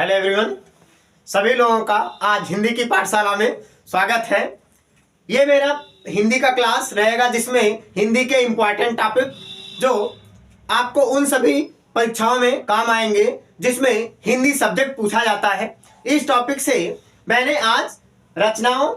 Hello everyone, सभी लोगों का आज हिंदी की पाठशाला में स्वागत है। ये मेरा हिंदी का क्लास रहेगा जिसमें हिंदी के इम्पॉर्टेंट टॉपिक जो आपको उन सभी परीक्षाओं में काम आएंगे जिसमें हिंदी सब्जेक्ट पूछा जाता है। इस टॉपिक से मैंने आज रचनाओं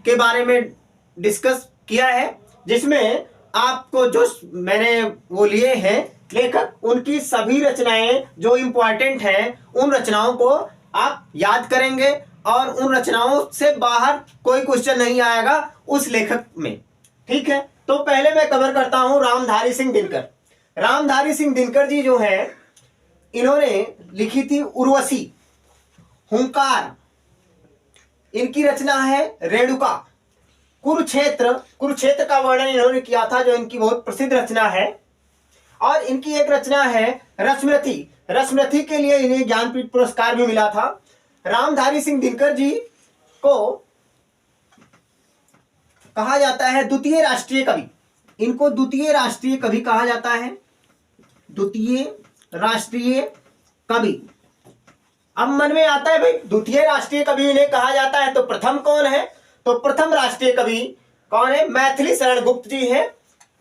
के बारे में डिस्कस किया है, जिसमें आपको जो मैंने वो लिए हैं लेखक, उनकी सभी रचनाएं जो इम्पोर्टेंट हैं उन रचनाओं को आप याद करेंगे और उन रचनाओं से बाहर कोई क्वेश्चन नहीं आएगा उस लेखक में। ठीक है, तो पहले मैं कवर करता हूं रामधारी सिंह दिनकर। रामधारी सिंह दिनकर जी जो है, इन्होंने लिखी थी उर्वशी, हुंकार, इनकी रचना है रेणुका, कुरुक्षेत्र का वर्णन इन्होंने किया था जो इनकी बहुत प्रसिद्ध रचना है। और इनकी एक रचना है रश्मिरथी के लिए इन्हें ज्ञानपीठ पुरस्कार भी मिला था। रामधारी सिंह दिनकर जी को कहा जाता है द्वितीय राष्ट्रीय कवि। इनको द्वितीय राष्ट्रीय कवि कहा जाता है, द्वितीय राष्ट्रीय कवि। अब मन में आता है भाई, द्वितीय राष्ट्रीय कवि इन्हें कहा जाता है तो प्रथम कौन है? तो प्रथम राष्ट्रीय कवि कौन है? मैथिली शरण गुप्त जी हैं।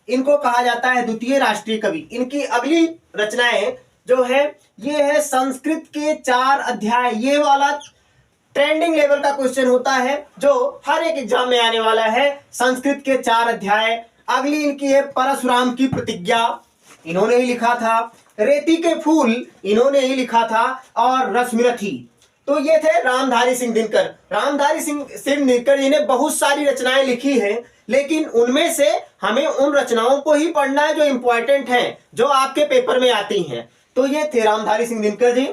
इनको कहा जाता है द्वितीय राष्ट्रीय कवि। इनकी अगली रचनाएं जो है, ये है संस्कृत के 4 अध्याय। ये वाला ट्रेंडिंग लेवल का क्वेश्चन होता है जो हर एक एग्जाम में आने वाला है। संस्कृत के 4 अध्याय। अगली इनकी है परशुराम की प्रतिज्ञा, इन्होंने ही लिखा था। रेती के फूल, इन्होंने ही लिखा था। और रश्मिरथी। तो ये थे रामधारी सिंह दिनकर। रामधारी सिंह दिनकर जी ने बहुत सारी रचनाएं लिखी हैं, लेकिन उनमें से हमें उन रचनाओं को ही पढ़ना है जो इंपॉर्टेंट हैं, जो आपके पेपर में आती हैं। तो ये थे रामधारी सिंह दिनकर जी।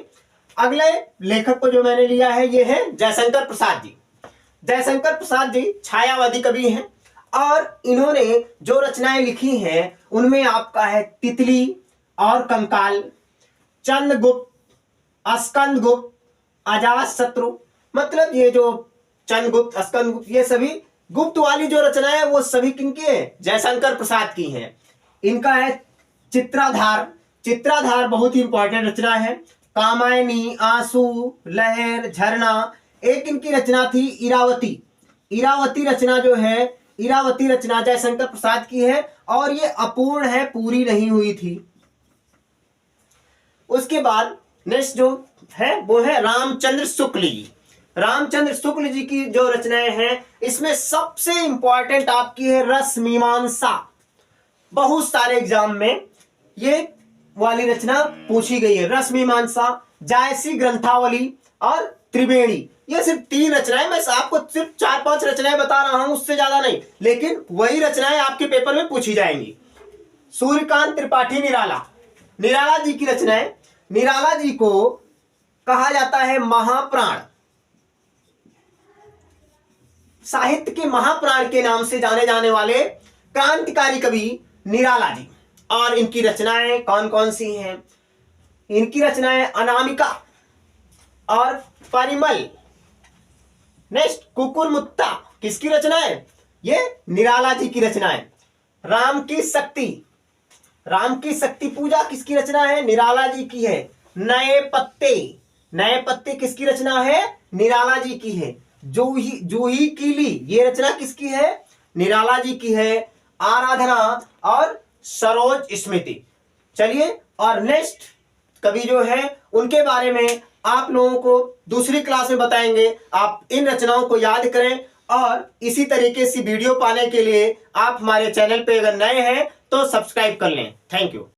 अगले लेखक को जो मैंने लिया है, ये है जयशंकर प्रसाद जी। जयशंकर प्रसाद जी छायावादी कवि हैं और इन्होंने जो रचनाएं लिखी हैं उनमें आपका है तितली और कंकाल, चंद्रगुप्त, स्कंदगुप्त, अजातशत्रु। मतलब ये जो चंद्रगुप्त, स्कंदगुप्त, ये सभी गुप्त वाली जो रचनाएं है वो सभी किनकी है? जयशंकर प्रसाद की हैं। इनका है चित्राधार। चित्राधार बहुत ही इंपॉर्टेंट रचना है। कामायनी, आंसू, लहर, झरना। एक इनकी रचना थी इरावती। इरावती रचना जो है, इरावती रचना जयशंकर प्रसाद की है और ये अपूर्ण है, पूरी नहीं हुई थी। उसके बाद नेक्स्ट जो है वो है रामचंद्र शुक्ल जी। रामचंद्र शुक्ल जी की जो रचनाएं हैं, इसमें सबसे इंपॉर्टेंट आपकी है रस मीमांसा। बहुत सारे एग्जाम में ये वाली रचना पूछी गई है, रस मीमांसा, जायसी ग्रंथावली और त्रिवेणी। ये सिर्फ 3 रचनाएं, मैं आपको सिर्फ 4-5 रचनाएं बता रहा हूं, उससे ज्यादा नहीं, लेकिन वही रचनाएं आपके पेपर में पूछी जाएंगी। सूर्यकांत त्रिपाठी निराला, निराला जी की रचनाएं। निराला जी को कहा जाता है महाप्राण, साहित्य के महाप्राण के नाम से जाने जाने वाले क्रांतिकारी कवि निराला जी। और इनकी रचनाएं कौन कौन सी हैं? इनकी रचनाएं अनामिका और परिमल। नेक्स्ट कुकुरमुत्ता, किसकी रचना है? ये निराला जी की रचनाएं। राम की शक्ति, राम की शक्ति पूजा किसकी रचना है? निराला जी की है। नए पत्ते, नए पत्ते किसकी रचना है? निराला जी की है। जूही कीली, ये रचना किसकी है? निराला जी की है। आराधना और सरोज स्मृति। चलिए, और नेक्स्ट कवि जो है उनके बारे में आप लोगों को दूसरी क्लास में बताएंगे। आप इन रचनाओं को याद करें और इसी तरीके से वीडियो पाने के लिए आप हमारे चैनल पे अगर नए हैं तो सब्सक्राइब कर लें। Thank you.